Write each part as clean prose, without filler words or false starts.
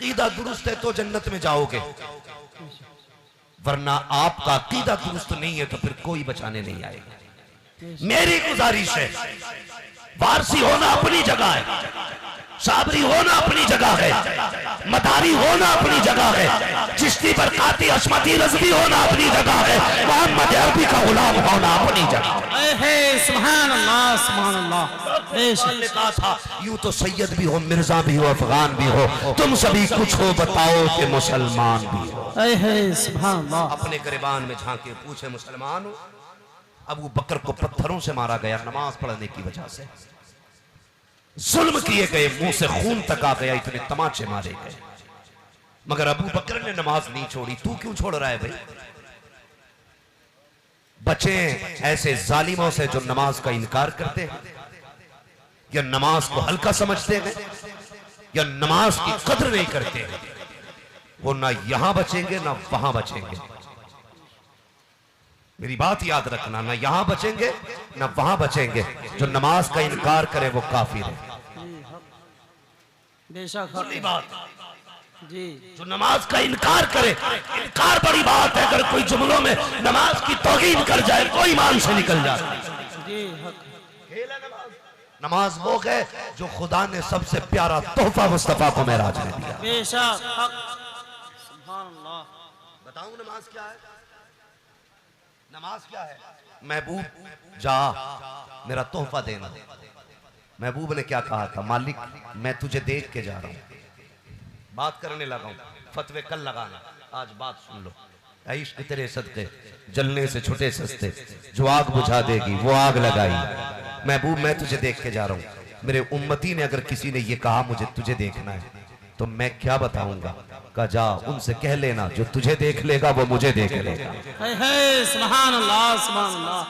अकीदा दुरुस्त है तो जन्नत में जाओगे, वरना आपका अकीदा दुरुस्त नहीं है तो फिर कोई बचाने नहीं आएगा। मेरी गुजारिश है, वारसी होना अपनी जगह है, साबरी होना अपनी जगह है, मदारी होना अपनी जगह है, चिश्ती बरकाती अशमती रज़वी होना अपनी जगह है, मोहम्मद अरबी का गुलाम होना अपनी जगह है। सुभान अल्लाह, सुभान अल्लाह। ने कहा था यूं तो सैयद भी हो, मिर्जा भी हो, अफगान भी हो, तुम सभी कुछ हो बताओ कि मुसलमान भी हो। सुभान अल्लाह। अपने गिरबान में झांके पूछे मुसलमान हो? अबू बकर को पत्थरों से मारा गया नमाज पढ़ने की वजह से, जुल्म किए गए, मुंह से खून तक आ गया, इतने तमाचे मारे गए, मगर अबू बकर ने नमाज नहीं छोड़ी। तू क्यों छोड़ रहा है भाई? बचे ऐसे जालिमों से जो नमाज का इनकार करते हैं, या नमाज को हल्का समझते हैं, या नमाज की कदर नहीं करते हैं। वो ना यहां बचेंगे ना वहां बचेंगे। मेरी बात याद रखना, ना यहां बचेंगे ना वहां बचेंगे। जो नमाज का इनकार करे वो काफिर है। बेशक बड़ी बात जी। जो नमाज का इनकार करे, इनकार बड़ी बात है। अगर कोई जुमलों में नमाज की तौहीन कर जाए, कोई ईमान से निकल जाए। नमाज वो है जो खुदा ने सबसे प्यारा तोहफा मुस्तफा को मेराज में दिया। बेशक बताऊं नमाज क्या है? नमाज क्या है? महबूब जा मेरा तोहफा देना। महबूब ने क्या कहा था? मालिक मैं तुझे देख के जा रहा हूं, बात करने लगा हूं, फतवे कल लगाना, आज बात सुन लो। इश्क तेरे सदके जलने से छुटे सस्ते, जो आग बुझा देगी वो आग लगाई। महबूब मैं तुझे देख के जा रहा हूं। मेरे उम्मती ने अगर किसी ने ये कहा मुझे तुझे देखना है तो मैं क्या बताऊंगा? कहा जा उनसे कह लेना जो तुझे देख लेगा वो मुझे देख लेगा। सुभान अल्लाह, सुभान अल्लाह।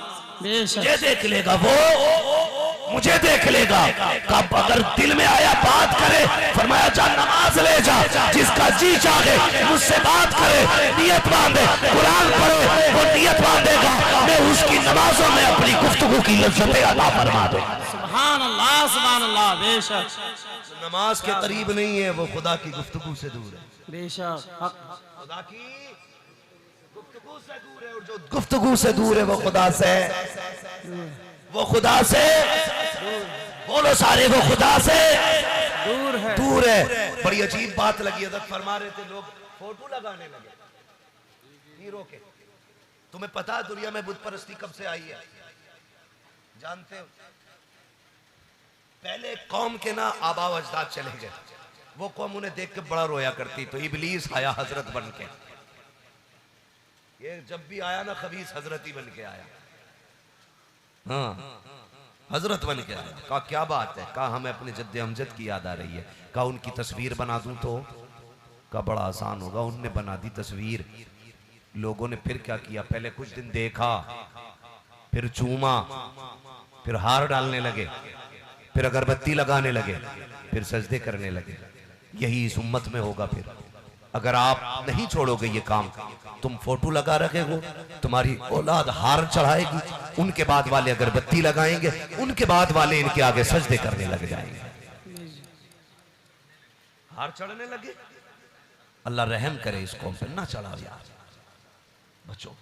मुझे देख लेगा वो मुझे देख लेगा। कब अगर दिल में आया बात करे, फरमाया जा नमाज ले जा, जिसका जी चाहे मुझसे बात करे, नियत बांधे, कुरान पढ़े, वो नियत बांधेगा, मैं उसकी नमाजों में अपनी गुफ्तगू की लज्जतें अता फरमा दूंगा। सुभान अल्लाह, सुभान अल्लाह। बेशक नमाज के करीब नहीं है, वो खुदा की गुफ्तगू से दूर है। बेशक खुदा की गुफ्तगू से दूर है, और जो गुफ्तगू से दूर है वो खुदा से, वो खुदा से, बोलो सारे, वो खुदा से दूर है, दूर है। बड़ी अजीब बात लगी, हज़रत फरमा रहे थे लोग फोटो लगाने लगे हीरो के। तुम्हें पता है दुनिया में बुत परस्ती कब से आई है? जानते हो? पहले कौम के ना आबा व अजदाद चले गए, वो कौम उन्हें देख के बड़ा रोया करती, तो इबलीस आया हजरत बन के। ये जब भी आया ना खबीस हजरत ही बन के आया। हाँ, हजरत बन के आया। कहा क्या बात है? कहा हमें अपने जद्दे अमजद की याद आ रही है। कहा उनकी तस्वीर बना दूं तो? कहा बड़ा आसान होगा। उनने बना दी तस्वीर। लोगों ने फिर क्या किया? पहले कुछ दिन देखा, फिर चूमा, फिर हार डालने लगे, फिर अगरबत्ती लगाने लगे, फिर सजदे करने लगे। यही इस उम्मत में होगा। फिर अगर आप नहीं छोड़ोगे ये काम, तुम फोटो लगा रखे हो, तुम्हारी औलाद हार चढ़ाएगी, उनके बाद वाले अगरबत्ती लगाएंगे, उनके बाद वाले इनके आगे सजदे करने लग जाएंगे। हार चढ़ने लगे। अल्लाह रहम करे इस कौम पे, ना चढ़ाओ यार, बचो।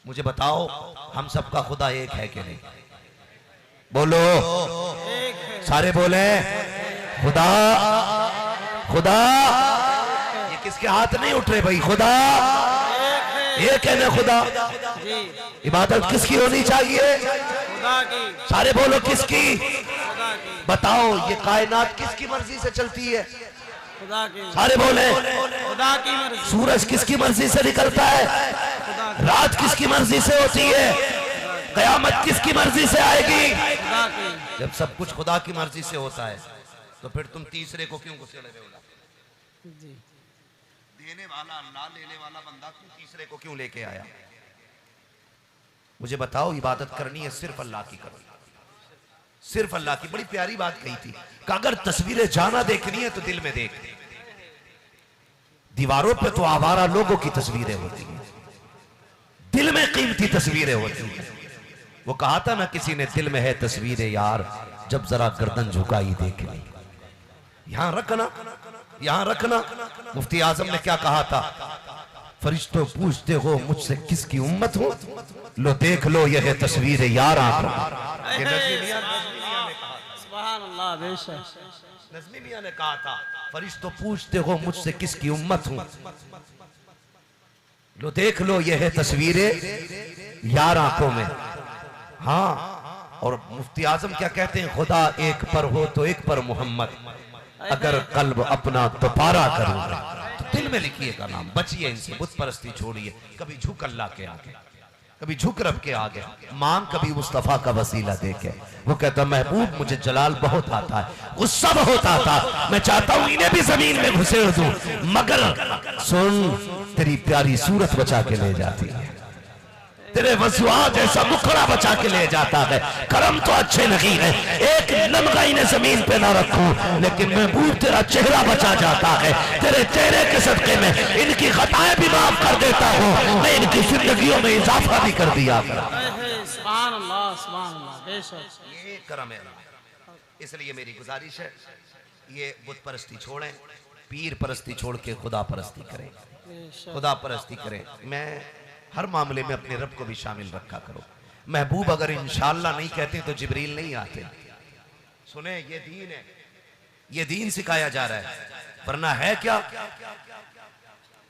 मुझे बताओ हम सबका खुदा एक है कि नहीं? बोलो, सारे बोले खुदा। खुदा ये किसके हाथ नहीं उठ रहे भाई? खुदा एक है ना? खुदा इबादत किसकी होनी चाहिए? खुदा की। सारे बोलो किसकी? खुदा की। बताओ ये कायनात किसकी मर्जी से चलती है? खुदा की। सारे बोले खुदा की मर्जी। सूरज किसकी मर्जी से निकलता है? रात किसकी मर्जी से होती है? कयामत किसकी मर्जी से आएगी? खुदा की। जब सब कुछ खुदा की मर्जी से होता है तो फिर तुम तीसरे को क्यों घुसेड़ रहे हो? देने वाला अल्लाह, लेने वाला बंदा, तुम तीसरे को क्यों लेके आया? मुझे बताओ, इबादत करनी है सिर्फ अल्लाह की करो, सिर्फ अल्लाह की। बड़ी प्यारी बात कही थी कि अगर तस्वीरें जाना देखनी है तो दिल में देख। दीवारों पे तो आवारा लोगों की तस्वीरें होती हैं, दिल में कीमती तस्वीरें होती हैं। वो कहा था ना किसी ने, दिल में है तस्वीरें यार, जब जरा गर्दन झुकाई देख ली। यहां रखना, यहां रखना। मुफ्ती आजम ने क्या कहा था? फरिश्तों पूछते हो मुझसे किसकी उम्मत हो, लो देख लो यह है तस्वीर यार आंखों। सुभान अल्लाह, बेशक नज़्मी मियां ने कहा था, फरिश्तों पूछते हो मुझसे किसकी उम्मत हूं, लो देख लो यह है तस्वीर यार आंखों में। हाँ, और मुफ्ती आजम क्या कहते हैं? खुदा एक पर हो तो एक पर मोहम्मद, अगर कल्ब अपना दोबारा करूंगा। तो दिल में लिखिएगा नाम, बचिए इनसे, बुत परस्ती छोड़िए। कभी झुक अल्लाह के आगे, कभी झुक रब के आगे, मांग कभी मुस्तफा का वसीला देके। वो कहता महबूब मुझे जलाल बहुत आता है, गुस्सा बहुत आता है, मैं चाहता हूं इन्हें भी जमीन में घुसेड़ दूं, मगर सुन तेरी प्यारी सूरत बचा के ले जाती है, तेरे वसुआ जैसा मुखड़ा बचा के ले जाता है। करम तो अच्छे नहीं है, एक लम्हा इन्हें जमीन पे ना रखूं, लेकिन महबूब तेरा चेहरा बचा जाता है। तेरे चेहरे के सदके में इनकी खताएं भी माफ कर देता हूं, मैं इनकी जिंदगियों में इजाफा भी कर दिया। सुभान अल्लाह, सुभान अल्लाह, बेशक ये करम है। इसलिए मेरी गुजारिश है, ये बुत परस्ती छोड़ें, पीर परस्ती छोड़ के खुदा परस्ती करें, खुदा परस्ती करें। मैं हर मामले में अपने रब को भी शामिल रखा करो। महबूब अगर इंशाअल्लाह नहीं कहते तो जिब्रील नहीं आते। सुने, ये दीन है, ये दीन सिखाया जा रहा है, वरना है क्या?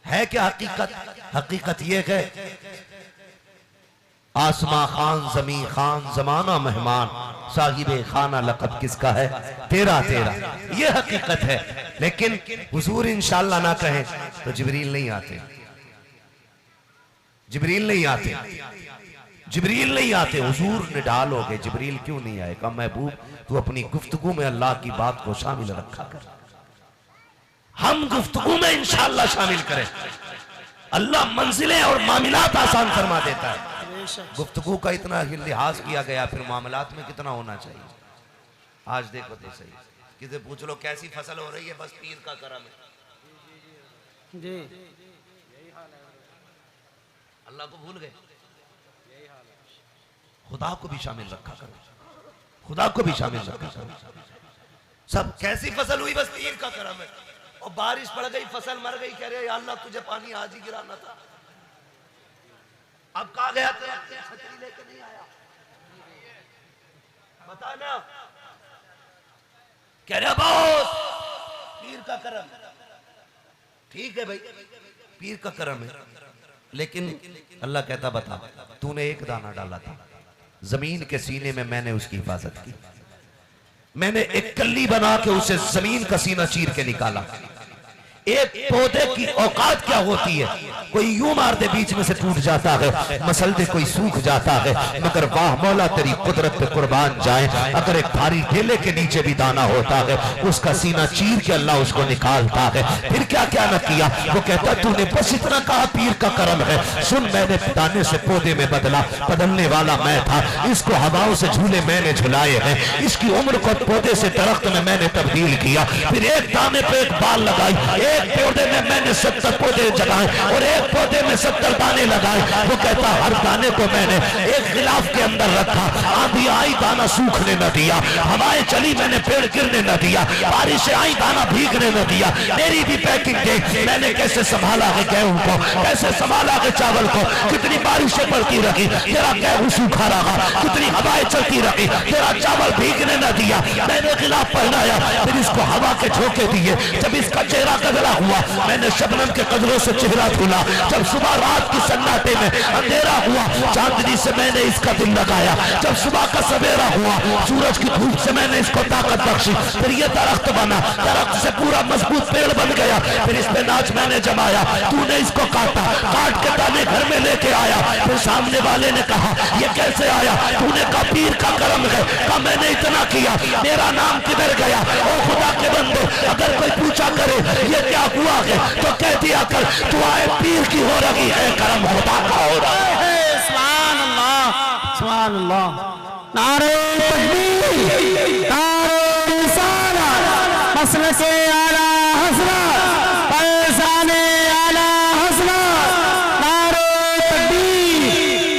है क्या हकीकत? हकीकत ये है आसमां खान जमी खान जमाना मेहमान, साहिबे खाना लक़ब किसका है? तेरा तेरा, ये हकीकत है। लेकिन हुजूर इंशाअल्लाह ना कहें तो जिब्रील नहीं आते, जिब्रील नहीं आते, जिब्रील नहीं आते। हुजूर ने ढाल हो गए, जिब्रील क्यों नहीं आए? कहा महबूब तू अपनी गुफ्तगू में अल्लाह की बात को शामिल रखा कर, हम गुफ्तगू में इंशाअल्लाह शामिल करें। अल्लाह मंजिलें और मामलात आसान फरमा देता है। गुफ्तगू का इतना लिहाज किया गया, फिर मामलात में कितना होना चाहिए। आज देखो तो सही, किसी पूछ लो कैसी फसल हो रही है, बस पीर का करम है जी। अल्लाह को भूल गए। खुदा को भी शामिल रखा करो, खुदा को भी शामिल रखा करो। सब कैसी फसल हुई, बस पीर का करम है। और बारिश पड़ गई, फसल मर गई, कह रहे अल्लाह तुझे पानी आज ही गिराना था, अब कहा गया तेरा छतरी लेके नहीं आया, बता ना। कह रहे बॉस पीर का करम, ठीक है भाई पीर का करम है, लेकिन अल्लाह कहता बता तूने एक दाना डाला था जमीन के सीने में, मैंने उसकी हिफाजत की, मैंने एक कल्ली बना के उसे जमीन का सीना चीर के निकाला। एक पौधे की औकात क्या होती है, कोई यूं मार दे बीच में से टूट जाता है, मसल दे कोई सूख जाता है, मगर वाह मौला तेरी कुदरत पे कुर्बान जाए, अगर एक भारी ढेले के नीचे भी दाना होता है उसका सीना चीर के अल्लाह उसको निकालता है। फिर क्या क्या न किया, वो कहता तूने बस इतना कहा पीर का करम है, सुन मैंने दाने से पौधे में बदला, बदलने वाला मैं था, इसको हवाओं से झूले मैंने झुलाए हैं, इसकी उम्र को पौधे से दरख्त में मैंने तब्दील किया, फिर एक दाने पे एक बाल लगाई, एक पौधे में मैंने 70 पौधे जगाए और एक पौधे में 70 दाने लगाए। वो कहता हर दाने को मैंने एक गिलाफ के अंदर रखा, आंधी आई दाना सूखने न दिया, हवाएं चली मैंने पेड़ गिरने न दिया, बारिशें आई दाना भीगने न दिया। मेरी भी पैकिंग देख मैंने कैसे संभाला है गेहूं को, कैसे संभाला है चावल को, कितनी बारिशें पड़ती रही तेरा गेहूं सूखा रहा, कितनी हवाएं चलती रही तेरा चावल भीगने न दिया। मैंने गिलाफ पहनाया, फिर इसको हवा के झोंके दिए, जब इसका चेहरा कदरा हुआ मैंने शबनम के कदरों से चेहरा धुला, जब सुबह रात की सन्नाटे में अंधेरा हुआ चांदनी से मैंने इसका दिल लगाया, जब सुबह का सवेरा हुआ सूरज की धूप से मैंने इसको ताकत बख्शी, फिर ये दरख्त बना, दरख्त से पूरा मजबूत पेड़ बन गया, फिर इस पे नाच मैंने जमाया, तूने इसको काटा, काट के दाने घर में लेके आया, फिर सामने वाले ने कहा ये कैसे आया, तूने कहा पीर का करम है, कहा मैंने इतना किया, मेरा नाम किधर गया। ओ खुदा के बंदे अगर कोई पूछा करे ये क्या हुआ है तो कह दिया कर दुआएं पीर की हो रही है, करम खुदा का हो रहा है। सुभान अल्लाह, सुभान अल्लाह, नारे तकबीर, नारे रिसालत, मसले से आला हज़रत, पैसाने आला हज़रत, नारे तकबीर,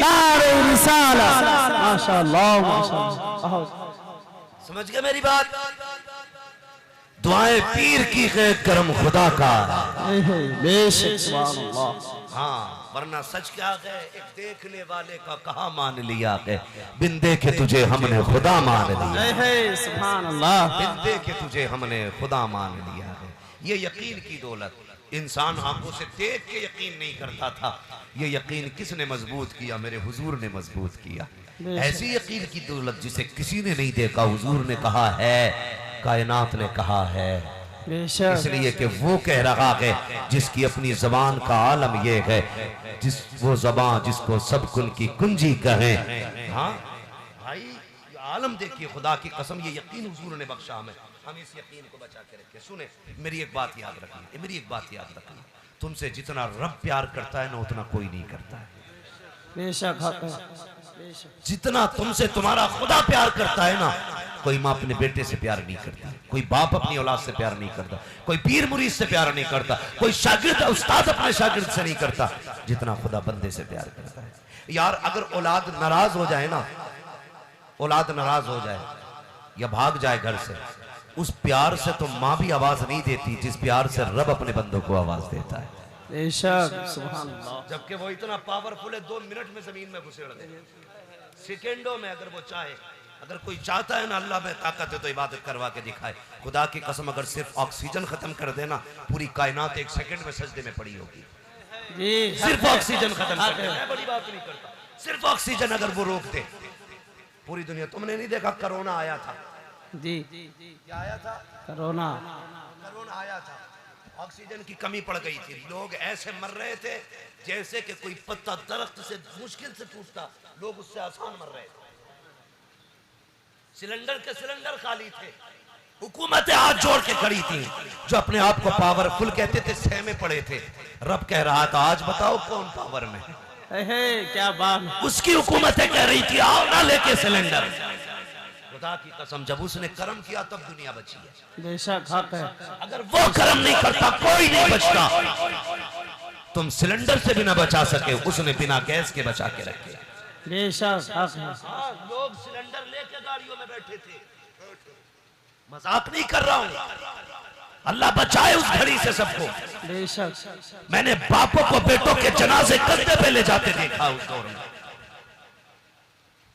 नारे रिसालत, माशाअल्लाह माशाअल्लाह। समझ गए मेरी बात? दुआएं पीर की है करम खुदा का। बेशक सुभान अल्लाह। हाँ, वरना सच क्या है, एक देखने वाले का कहा मान लिया है, बिन देखे तुझे हमने खुदा मान लिया। सुभान अल्लाह। बिन देखे तुझे हमने खुदा मान लिया है। ये यकीन की दौलत, इंसान आंखों से देख के यकीन नहीं करता था, ये यकीन किसने मजबूत किया? मेरे हुजूर ने मजबूत किया। ऐसी यकीन की दौलत जिसे किसी ने नहीं देखा, हुजूर ने कहा है, कायनात ने कहा है। इसलिए कि वो कह रहा है जिसकी अपनी जबान का आलम ये है, जिस वो जबान जिसको सब कुल की कुंजी कहे। हाँ भाई, आलम देखिए, खुदा की कसम, ये यकीन हुजूर ने बख्शा हमें। हम इस यकीन को बचा के रखें। सुने, मेरी एक बात याद रखना, मेरी एक बात याद रखना, तुमसे जितना रब प्यार करता है ना, उतना कोई नहीं करता है। बेशक हक है। जितना तुमसे तुम्हारा खुदा प्यार करता है ना, कोई माँ अपने बेटे से प्यार नहीं करती, कोई बाप अपनी औलाद से प्यार नहीं करता, कोई पीर मुरीद से प्यार नहीं करता, कोई शागिर्द उस्ताद अपने शागिर्द से नहीं करता, जितना खुदा बंदे से प्यार करता है। यार अगर औलाद नाराज हो जाए ना, औलाद नाराज हो जाए या भाग जाए घर से, उस प्यार से तो माँ भी आवाज नहीं देती जिस प्यार से रब अपने बंदों को आवाज देता है। बेशक सुभान अल्लाह। जबकि वो इतना पावरफुल है, 2 मिनट में जमीन में घुसेड़ दे, सेकेंडों में। अगर वो चाहे, अगर कोई चाहता है ना, अल्लाह में ताकत है तो इबादत करवा के दिखाए। खुदा की कसम, अगर सिर्फ ऑक्सीजन खत्म कर देना, पूरी कायनात 1 सेकंड में सजदे में पड़ी होगी। सिर्फ ऑक्सीजन खत्म कर दे, मैं बड़ी बात नहीं करता, सिर्फ ऑक्सीजन अगर वो रोक दे, पूरी दुनिया। तुमने नहीं देखा कोरोना आया था? जी, क्या आया था? कोरोना आया था, ऑक्सीजन की कमी पड़ गई थी, लोग ऐसे मर रहे थे जैसे कि कोई पत्ता दरख्त से मुश्किल से टूटता, लोग उससे आसान मर रहे थे। सिलेंडर के सिलेंडर खाली थे, हुकूमतें हाथ जोड़ के खड़ी थी, जो अपने आप को पावरफुल कहते थे, सहमे पड़े थे। रब कह रहा था, आज बताओ कौन पावर में है? क्या बात। उसकी हुकूमतें कह रही थी, आओ ना लेके सिलेंडर। खुदा की कसम, जब उसने कर्म किया तब दुनिया बची है। बेशक हक है। अगर वो कर्म नहीं करता, कोई नहीं बचता। तुम सिलेंडर से भी ना बचा सके, उसने बिना गैस के बचा के रखे। बेशक हक है। लोग सिलेंडर लेके गाड़ियों में बैठे थे, मजाक नहीं कर रहा हूं। अल्लाह बचाए उस घड़ी से सबको। बेशक मैंने बापों को बेटों के जनाजे कंधे पे ले जाते देखा, उस दौर में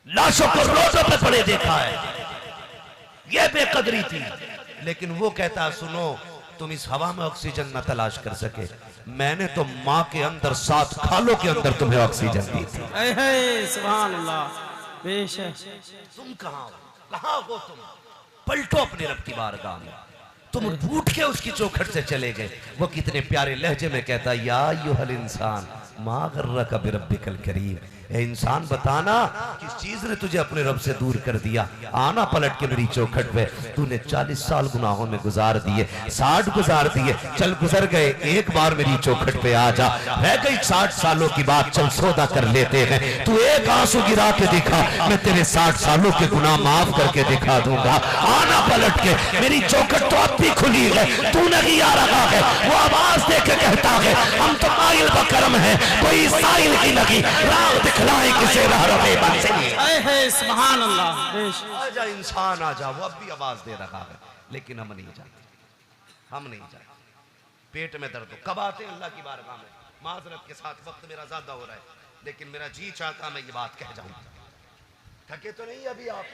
लाशों को रोडों पे पड़े देखा है। यह बेकदरी थी। लेकिन वो कहता, सुनो, तुम इस हवा में ऑक्सीजन न तलाश कर सके, मैंने तो माँ के अंदर 7 खालों के अंदर तुम्हें ऑक्सीजन दी थी। सुभान अल्लाह। बेशक। तुम कहाँ हो तुम? पलटो अपने रब की बारगाह में। तुम उठ के उसकी चौखट से चले गए। वो कितने प्यारे लहजे में कहता, या अय्युहल इंसान मा गर्रक बिरब्बिकल करीम। ए इंसान, बताना किस चीज ने तुझे अपने रब से दूर कर दिया? आना पलट के मेरी चौखट पे। तूने 40 साल गुनाहों में गुजार दिए, 60 गुजार दिए, चल गुजर गए, एक बार मेरी चौखट पे आ जा। रह गई 60 सालों की बात, चल सौदा कर लेते हैं। तू एक आंसू गिरा के दिखा, मैं तेरे 60 सालों के गुनाह माफ करके दिखा दूंगा। आना पलट के, मेरी चौखट तो अब भी खुली है, तू नहीं आ रहा है। वो आवाज दे के कहता है, हम तो माइल बकरम है, कोई साइल की लगी राह दिखलाए किसे राह रहे बंसे। सुभान अल्लाह। आजा इंसान आजा। वो अब भी आवाज दे रहा है, लेकिन हम नहीं जाते, हम नहीं जाते। पेट में दर्द हो, कब आते हैं अल्लाह की बारगाह में? माजरत के साथ, वक्त मेरा ज्यादा हो रहा है, लेकिन मेरा जी चाहता मैं ये बात कह जाऊं। थके तो नहीं अभी आप?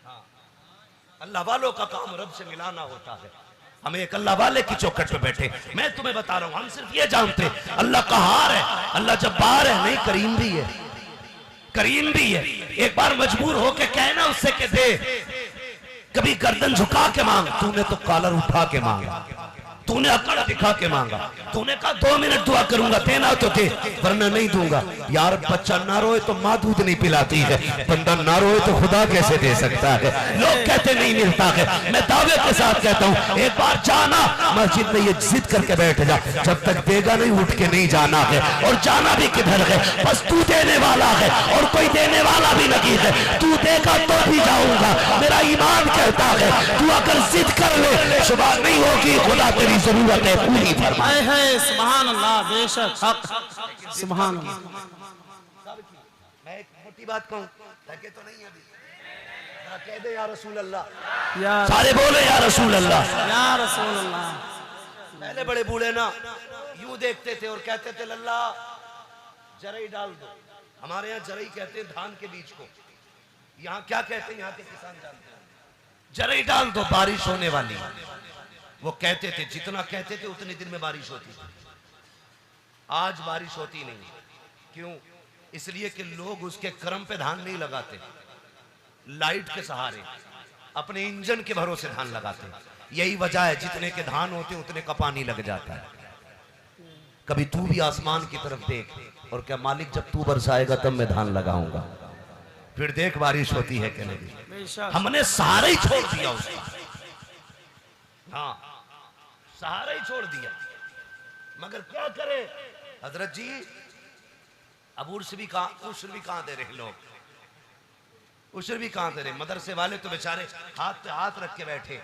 हाँ, अल्लाह वालों का काम रब से मिलाना होता है। हम एक अल्लाह वाले की चौखट पे बैठे, मैं तुम्हें बता रहा हूं, हम सिर्फ ये जानते अल्लाह कहार है, अल्लाह जब्बार है, नहीं करीम भी है, करीम भी है। एक बार मजबूर होके कहना उससे के दे, कभी गर्दन झुका के मांग, तूने तो कॉलर उठा के मांगा, तूने अकड़ दिखा के मांगा, तूने कहा 2 मिनट दुआ करूंगा, देना तो दे वरना नहीं दूंगा। यार बच्चा ना रोए तो माँ दूध नहीं पिलाती है, बंदा ना रोए तो खुदा कैसे दे सकता है? लोग कहते नहीं मिलता है, मैं दावे के साथ कहता हूँ, एक बार जाना मस्जिद में ये जिद करके बैठ जा, जब तक देगा नहीं उठ के नहीं जाना है। और जाना भी किधर है, बस तू देने वाला है और कोई देने वाला भी नहीं है। तू देगा तो भी जाऊंगा, मेरा ईमान कहता है। तू अगर जिद कर ले, सुबह नहीं होगी, खुदा तेरी जरूरत है पूरी फरमाए है। सुभान अल्लाह। बेशक हक। सुभान अल्लाह। मैं एक मोटी बात कहूं, थके तो नहीं अभी? जरा कह दे या रसूल अल्लाह, या सारे बोले या रसूल अल्लाह। या रसूल अल्लाह। पहले बड़े बूढ़े ना यूं देखते थे और कहते थे लल्ला जरई डाल दो। हमारे यहाँ जरई कहते हैं धान के बीज को, यहाँ क्या कहते हैं यहाँ के किसान जानते हैं, जरई डाल दो बारिश होने वाली। वो कहते थे, जितना कहते थे उतने दिन में बारिश होती थी। आज बारिश होती नहीं। क्यों? इसलिए कि लोग उसके कर्म पे धान नहीं लगाते, लाइट के सहारे अपने इंजन के भरोसे धान लगाते। यही वजह है जितने के धान होते उतने का पानी लग जाता है। कभी तू भी आसमान की तरफ देख और क्या मालिक जब तू बरसाएगा तब मैं धान लगाऊंगा, फिर देख बारिश होती है कि नहीं। बेशक। हमने सहारा ही छोड़ दिया उसका। हाँ, सहारा ही छोड़ दिया। मगर क्या करे हजरत जी, अब उर्स भी कहां दे रहे लोग, उशर भी कहां दे रहे। मदरसे वाले तो बेचारे हाथ पे हाथ रख के बैठे।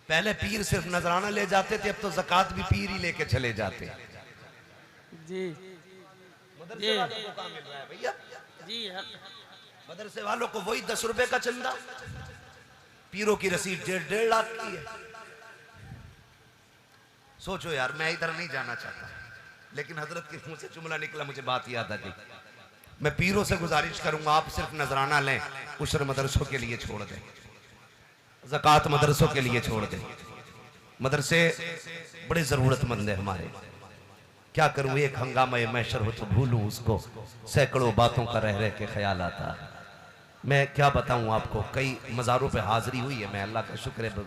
पहले पीर सिर्फ नजराना ले जाते थे, अब तो ज़कात भी पीर ही लेके चले जाते। जी मदरसे वालों को कहां मिल रहा है भैया? जी मदरसे वालों को वही 10 रुपए का चंदा, पीरों की रसीद 1.5 लाख की है। सोचो यार, मैं इधर नहीं जाना चाहता, लेकिन हजरत के मुंह से जुमला निकला, मुझे बात याद आ गई। मैं पीरों से गुजारिश करूंगा आप सिर्फ नजराना लें, उशर मदरसों के लिए छोड़ दें, ज़कात मदरसों के लिए छोड़ दें। मदरसे बड़े जरूरतमंद है हमारे। क्या करूं, एक हंगामा मैशर हो तो भूलूं उसको, सैकड़ों बातों का रह रह के ख्याल आता। मैं क्या बताऊं आपको, कई मज़ारों पे हाजिरी हुई है। मैं अल्लाह का शुक्र है,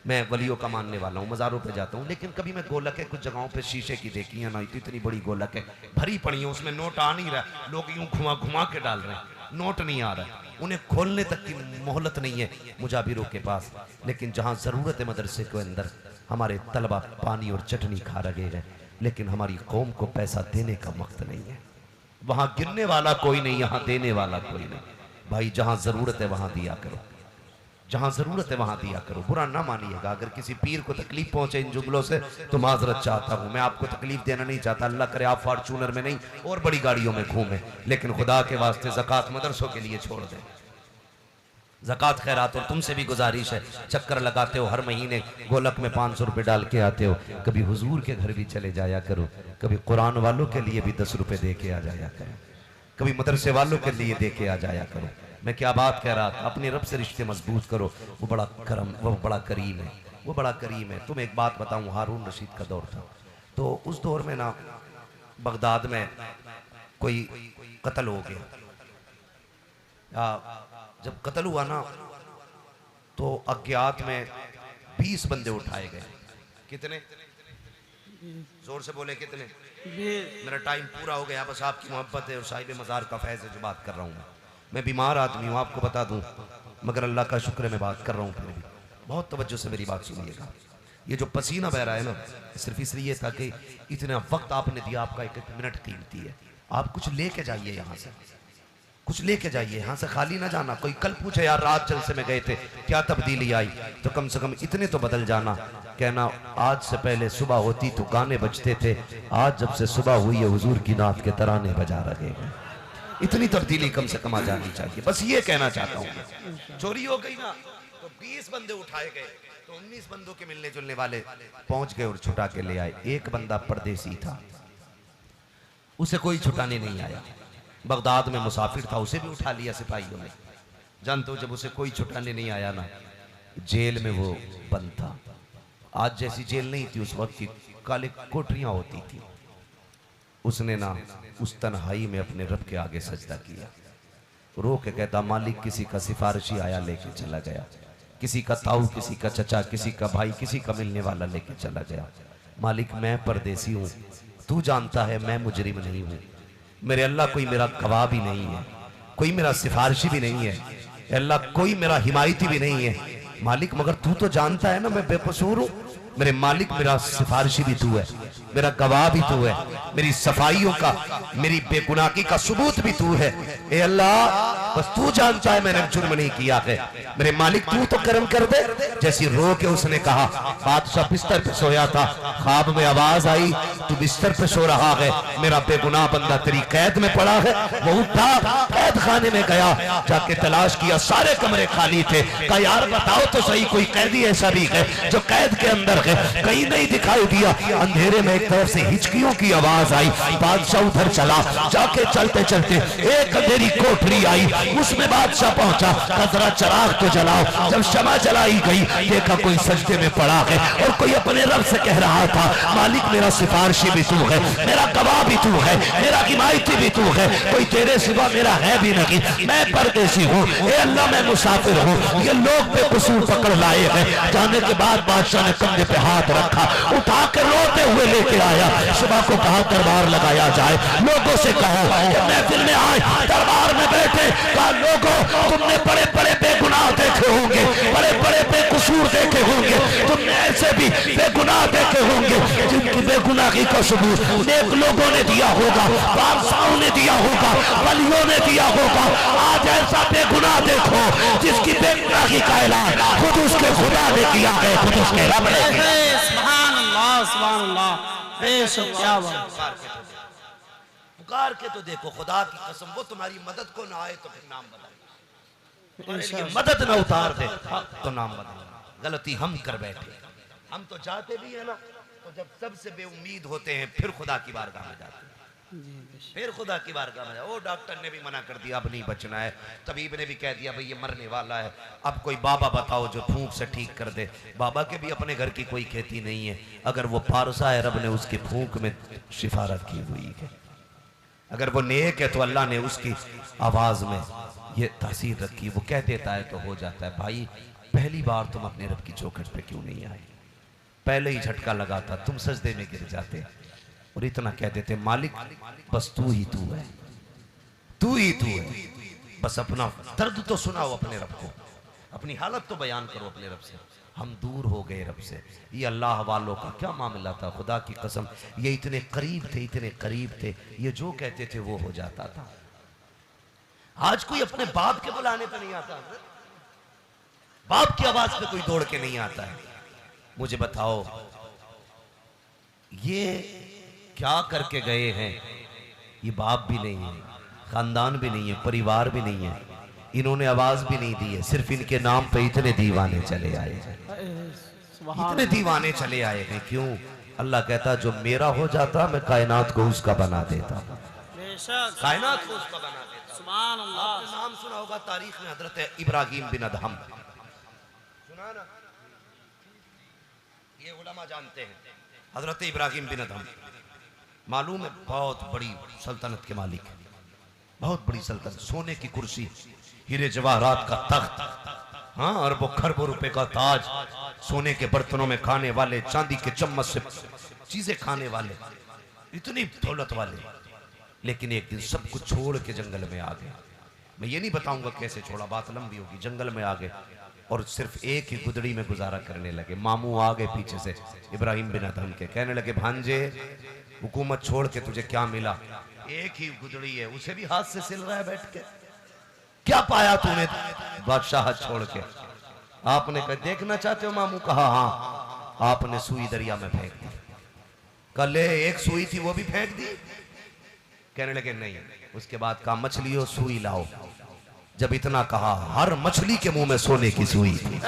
मैं वलियों का मानने वाला हूँ, मज़ारों पे जाता हूँ। लेकिन कभी मैं गोलक है कुछ जगहों पे शीशे की देखी है ना, इतनी बड़ी गोलक है भरी पड़ी है, उसमें नोट आ नहीं रहा, लोग यूं घुमा घुमा के डाल रहे हैं, नोट नहीं आ रहा, उन्हें खोलने तक की मोहलत नहीं है मुजाबिरों के पास। लेकिन जहाँ ज़रूरत है मदरसे के अंदर, हमारे तलबा पानी और चटनी खा रहे हैं, लेकिन हमारी कौम को पैसा देने का वक्त नहीं है। वहाँ गिनने वाला कोई नहीं, यहाँ देने वाला कोई नहीं। भाई जहाँ ज़रूरत है वहाँ दिया करो, जहाँ ज़रूरत है वहाँ दिया करो। बुरा ना मानिएगा, अगर किसी पीर को तकलीफ पहुँचे इन जुमलों से तो माजरत चाहता हूँ। मैं आपको तकलीफ देना नहीं चाहता, अल्लाह करे आप फॉर्चूनर में नहीं और बड़ी गाड़ियों में घूमें, लेकिन खुदा के वास्ते ज़कात मदरसों के लिए छोड़ दें। ज़कात खैरात। और तुमसे भी गुजारिश है, चक्कर लगाते हो हर महीने, गोलक में 500 रुपये डाल के आते हो, कभी हुजूर के घर भी चले जाया करो, कभी कुरान वालों के लिए भी 10 रुपये दे के आ जाया करो, कभी मदरसे वालों के लिए दे के आ जाया करो। मैं क्या बात कह रहा था, अपने रब से रिश्ते मजबूत करो, वो बड़ा करम, वो बड़ा करीम है, वो बड़ा करीम है। तुम एक बात बताऊं, हारून रशीद का दौर था, तो उस दौर में ना बगदाद में कोई कत्ल हो गया। जब कत्ल हुआ ना तो अज्ञात में 20 बंदे उठाए गए। कितने? जोर से बोले कितने? मेरा टाइम पूरा हो गया, बस आपकी मोहब्बत है और साहिब मज़ार का फैज़ है जो बात कर रहा हूँ। मैं बीमार आदमी हूँ, आपको बता दूँ, मगर अल्लाह का शुक्र है मैं बात कर रहा हूँ। फिर भी बहुत तवज्जो से मेरी बात सुनिएगा। ये जो पसीना बह रहा है ना, सिर्फ इसलिए था कि इतना वक्त आपने दिया, आपका एक एक मिनट कीमती है। आप कुछ लेके जाइए यहाँ से, कुछ लेके जाइए, यहाँ से खाली ना जाना। कोई कल पूछे यार रात जलसे में गए थे क्या तब्दीली आई, तो कम से कम इतने तो बदल जाना, कहना आज से पहले सुबह होती तो गाने बजते थे, आज जब से सुबह हुई है हुजूर की नात के तराने बजा रहे हैं। इतनी तब्दीली कम से कम आ जानी चाहिए, बस ये कहना चाहता हूँ। चोरी हो गई ना तो 20 बंदे उठाए गए, तो 19 बंदों के मिलने जुलने वाले पहुंच गए और छुटा के ले आए। एक बंदा परदेसी था, उसे कोई छुटाने नहीं आया। बगदाद में मुसाफिर था, उसे भी उठा लिया सिपाहियों ने। जानते हो, जब उसे कोई छुटाने नहीं आया ना, जेल में वो बंद था। आज जैसी जेल नहीं थी, उस वक्त की काले कोठरियां होती थी। उसने ना उस तन्हाई में अपने रब के आगे सजदा किया, रो के कहता मालिक किसी का सिफारिशी आया लेके चला गया, किसी का ताऊ, किसी का चचा, किसी का भाई, किसी का मिलने वाला लेके चला गया। मालिक मैं परदेसी हूँ, तू जानता है मैं मुजरिम नहीं हूँ, मेरे अल्लाह कोई मेरा गवाह भी नहीं है, कोई मेरा सिफारिशी भी नहीं है, अल्लाह कोई मेरा हिमायती भी नहीं है। मालिक मगर तू तो जानता है ना मैं बेकसूर हूँ। मेरे मालिक मेरा सिफारिशी भी तू है, मेरा गवाह भी तू है, मेरी सफाइयों का, मेरी बेगुनाही का सबूत भी तू है। ए अल्लाह बस तू जानता है मैंने जुर्म नहीं किया है, मेरे मालिक तू तो करम कर दे। जैसी रो के उसने कहा, बादशाह बिस्तर पे सोया था, ख्वाब में आवाज आई तू बिस्तर पे सो रहा है, मेरा बेगुनाह बंदा तेरी कैद में पड़ा है। वो उठा, कैद खाने में गया, जाके तलाश किया, सारे कमरे खाली थे। कहा यार बताओ तो सही कोई कैदी ऐसा भी है जो कैद के अंदर है? कहीं नहीं दिखाई दिया। अंधेरे में एक तरफ से हिचकियों की आवाज आई। बादशाह उधर चला, जाके चलते चलते एक अंधेरी कोठरी आई, उसमें बादशाह पहुंचा। जरा चिराग तो जलाओ। जब शमा जलाई गई, देखा कोई सजदे में पड़ा है और कोई अपने रब से कह रहा था, मालिक मेरा सिफारिशी भी तू है, मेरा गवाह भी तू है, मेरा हिमायती भी तू है, कोई तेरे सिवा मेरा है भी नहीं, मैं परदेसी हूँ, ए अल्लाह मैं मुसाफिर हूँ। ये लोग बेकसूर पकड़ लाए हैं। जाने के बाद बादशाह ने कंधे पे हाथ रखा, उठा कर रोते हुए लेके आया। सुबह को कहा दरबार लगाया जाए, लोगों से कहो महफिल में आए, दरबार में बैठे। कहा लोगों तुमने बड़े बड़े बेगुनाह देखे होंगे, बड़े बड़े बेकसूर देखे होंगे, तुमने ऐसे भी बेगुनाह देखे होंगे जिनकी बेगुनाही का सबूत नेक लोगों ने दिया होगा, बादशाहों ने दिया होगा, वलियों ने दिया होगा। आज ऐसा बेगुनाह देखो जिसकी बेगुनाही का ऐलान खुद उसके खुदा ने किया है, खुद उसके रब ने किया है। सुभान अल्लाह, सुभान अल्लाह, बेशक क्या बात। पुकार के तो देखो, खुदा की कसम वो तुम्हारी मदद को ना आए तो फिर नाम बदल, मदद ना उतार दे तो नाम बदल। गलती हम कर बैठे। हम तो चाहते भी है ना, तो जब सबसे बेउम्मीद होते हैं फिर खुदा की बारगाह में जाते हैं, फिर खुदा की बारगाह में। वो डॉक्टर ने भी मना कर दिया अब नहीं बचना है, तबीब ने भी कह दिया भाई ये मरने वाला है, अब कोई बाबा बताओ जो फूंक से ठीक कर दे। बाबा के भी अपने घर की कोई खेती नहीं है, अगर वो पारसा है रब ने उसकी फूंक में शिफारत की हुई है। अगर वो नेक है तो अल्लाह ने उसकी आवाज में ये तासीर रखी, वो कह देता है तो हो जाता है। भाई पहली बार तुम अपने रब की चौखट पे क्यों नहीं आए? पहले ही झटका लगाता तुम सजदे में गिर जाते और इतना कह देते मालिक बस तू ही तू है, तू ही तू है। बस अपना दर्द तो सुनाओ अपने रब को, अपनी हालत तो बयान करो अपने रब से। हम दूर हो गए रब से। ये अल्लाह वालों का क्या मामला था, खुदा की कसम ये इतने करीब थे, इतने करीब थे, ये जो कहते थे वो हो जाता था। आज कोई अपने बाप के बुलाने पे नहीं आता, बाप की आवाज पे कोई दौड़ के नहीं आता है। मुझे बताओ ये क्या करके गए हैं? ये बाप भी नहीं है, खानदान भी नहीं है, परिवार भी नहीं है, इन्होंने आवाज भी नहीं दी है, सिर्फ इनके नाम पे इतने दीवाने चले आए हैं, इतने दीवाने चले आए हैं। क्यों? अल्लाह कहता जो मेरा हो जाता मैं कायनात को उसका बना देता, कायनात को उसका बना देता। सुभान अल्लाह। आपने नाम सुना होगा तारीख में हजरत इब्राहिम बिन अदहम, सुना ना? ये उलमा जानते हैं हजरत इब्राहिम बिन अदहम, मालूम है बहुत बड़ी सल्तनत के मालिक, बहुत बड़ी सल्तनत, सोने की कुर्सी, हीरे जवाहरात का तख्त, हाँ, अरबों खरबों रुपए का ताज, सोने के बर्तनों में खाने वाले, चांदी के चम्मच से चीजें खाने वाले, इतनी दौलत वाले। लेकिन एक दिन सब कुछ छोड़ के जंगल में आ गए। मैं ये नहीं बताऊंगा कैसे छोड़ा, बात लंबी होगी। जंगल में आ गए और सिर्फ एक ही गुदड़ी में गुजारा करने लगे। मामू आ गए पीछे से इब्राहिम बिन अदहम के, कहने लगे भांजे हुकूमत छोड़ के तुझे क्या मिला? एक ही गुदड़ी है, उसे भी हाथ से सिल रहा है बैठ के। क्या पाया तूने बादशाह छोड़ के? आपने कहा देखना चाहते हो मामू? कहा हाँ। आपने सुई दरिया में फेंक दी। कल एक सुई थी वो भी फेंक दी? कहने लगे नहीं। उसके बाद कहा मछली हो सुई लाओ। जब इतना कहा हर मछली के मुंह में सोने की सुई थी,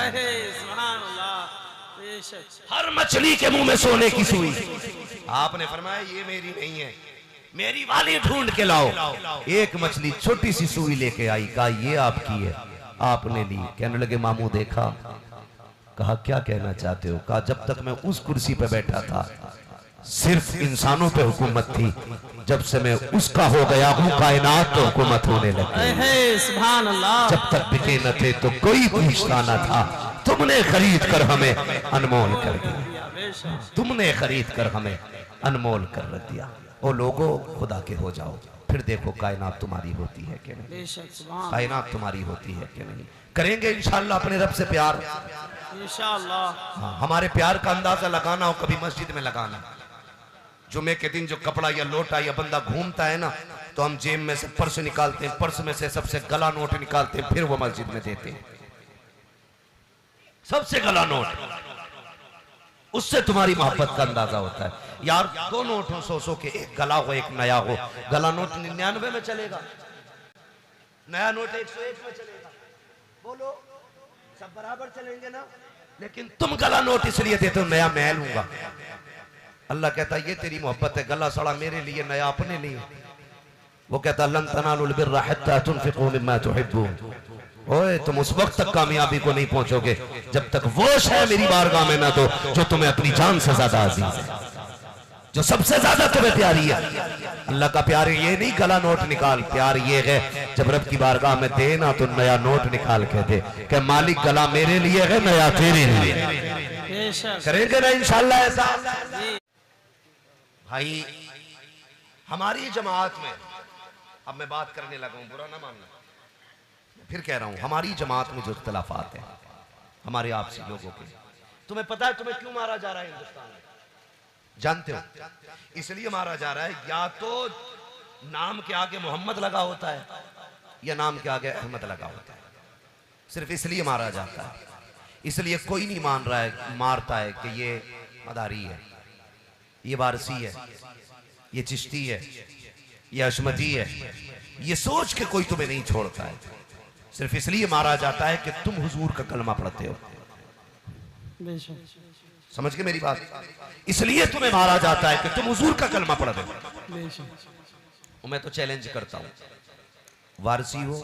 हर मछली के मुंह में सोने की सुई। आपने फरमाया ये मेरी नहीं है, मेरी वाली ढूंढ के लाओ। एक मछली छोटी सी सुई लेके आई, कहा ये आपकी है, आपने ली। कहने लगे मामू देखा? कहा क्या कहना चाहते हो? कहा जब तक मैं उस कुर्सी पे बैठा था सिर्फ इंसानों पे हुकूमत थी, जब से मैं उसका हो गया हूँ कायनात पे हुकूमत होने लगी। सुभान अल्लाह। जब तक बिके न थे तो कोई पूछता न था, तुमने खरीद कर हमें अनमोल कर दिया, तुमने खरीद कर हमें अनमोल कर रख दिया। ओ लोगों खुदा के हो जाओ, फिर देखो कायनात तुम्हारी होती है कि नहीं, कायनात तुम्हारी होती है कि नहीं। करेंगे इंशाअल्लाह अपने रब से प्यार इंशाअल्लाह। हाँ, हमारे प्यार का अंदाजा लगाना हो कभी मस्जिद में लगाना। जुमे के दिन जो कपड़ा या लोटा या बंदा घूमता है ना, तो हम जेब में से पर्स निकालते हैं, पर्स में से सबसे गला नोट निकालते हैं, फिर वो मस्जिद में देते हैं। सबसे गला नोट, उससे तुम्हारी मोहब्बत का अंदाजा होता है। यार दो नोट हो 100 के, एक गला हो एक नया हो, गला नोट 99 में चलेगा, नया नोट 101 में चलेगा, बोलो सब बराबर चलेंगे ना। लेकिन तुम गला नोट इसलिए देते हो नया मैं लूंगा। अल्लाह कहता ये तेरी मोहब्बत है, गला सड़ा मेरे लिए, नया अपने लिए। वो कहता लन तनालुल बिर्रा हत्ता तुनफिकू मिम्मा तुहिब्बून। ओए तुम उस वक्त तक कामयाबी को नहीं पहुंचोगे जब तक वो शय मेरी बारगाह में ना दो जो तुम्हें अपनी जान से ज्यादा अजीज है, जो सबसे ज्यादा तुम्हें प्यारी है। अल्लाह का प्यार ये नहीं गला नोट निकाल, प्यार ये है जब रब की बारगाह में देना तो नया नोट निकाल के दे कि मालिक गला मेरे लिए है, नया तेरे लिए। करेंगे ना इंशाल्लाह ऐसा। भाई हमारी जमात में, अब मैं बात करने लगा हूं, बुरा ना मानना, फिर कह रहा हूं, हमारी जमात में जो इख्तलाफात है हमारे आपसी लोगों के, तुम्हें पता है तुम्हें क्यों मारा जा रहा है हिंदुस्तान में? जानते हो? इसलिए मारा जा रहा है या तो नाम के आगे मोहम्मद लगा होता है या नाम के आगे अहमद लगा होता है, सिर्फ इसलिए मारा जाता है। इसलिए कोई नहीं मान रहा है, मारता है कि ये मदारी है, ये वारसी है, ये चिश्ती है, ये अशमती है, ये सोच के कोई तुम्हें नहीं छोड़ता है। सिर्फ इसलिए मारा जाता है कि तुम हुजूर का कलमा पढ़ते हो। समझ के मेरी बात? इसलिए तुम्हें मारा जाता है कि तुम हुजूर का कलमा पढ़ दो। मैं तो चैलेंज करता हूं, वारसी हो,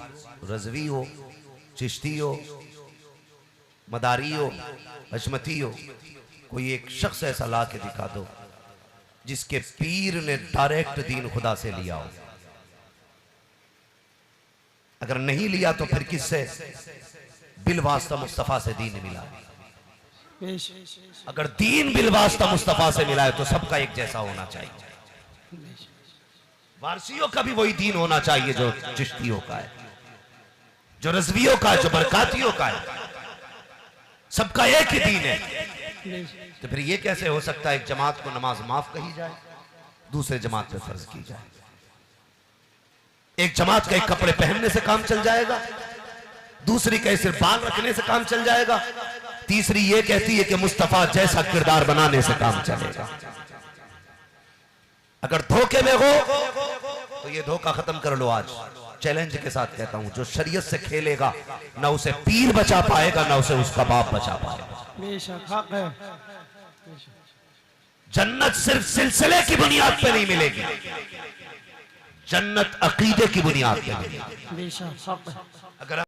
रजवी हो, चिश्ती हो, मदारी हो, हशमती हो, कोई एक शख्स ऐसा ला के दिखा दो जिसके पीर ने डायरेक्ट दीन खुदा से लिया हो। अगर नहीं लिया तो फिर किससे? बिलवास्ता मुस्तफा से दीन मिला। अगर दीन बिलवास्ता मुस्तफा से मिला है तो सबका एक जैसा होना चाहिए। वारसियों का भी वही दीन होना चाहिए जो चिश्तियों का है, जो रज़वियों का है, जो बरकातियों का है, सबका एक ही दीन है। तो फिर ये कैसे हो सकता है एक जमात को नमाज माफ कही जाए, दूसरे जमात पे फर्ज की जाए? एक जमात का एक कपड़े पहनने से काम चल जाएगा, दूसरी का सिर्फ बाल रखने से काम चल जाएगा, तीसरी ये कहती है कि मुस्तफा जैसा किरदार बनाने से काम चलेगा। अगर धोखे में हो तो ये धोखा खत्म कर लो। आज चैलेंज के साथ कहता हूं, जो शरीयत से खेलेगा ना उसे पीर बचा पाएगा ना उसे उसका बाप बचा पाएगा। जन्नत सिर्फ सिलसिले की बुनियाद पे नहीं मिलेगी, जन्नत अकीदे की बुनियाद पे मिलेगी। अगर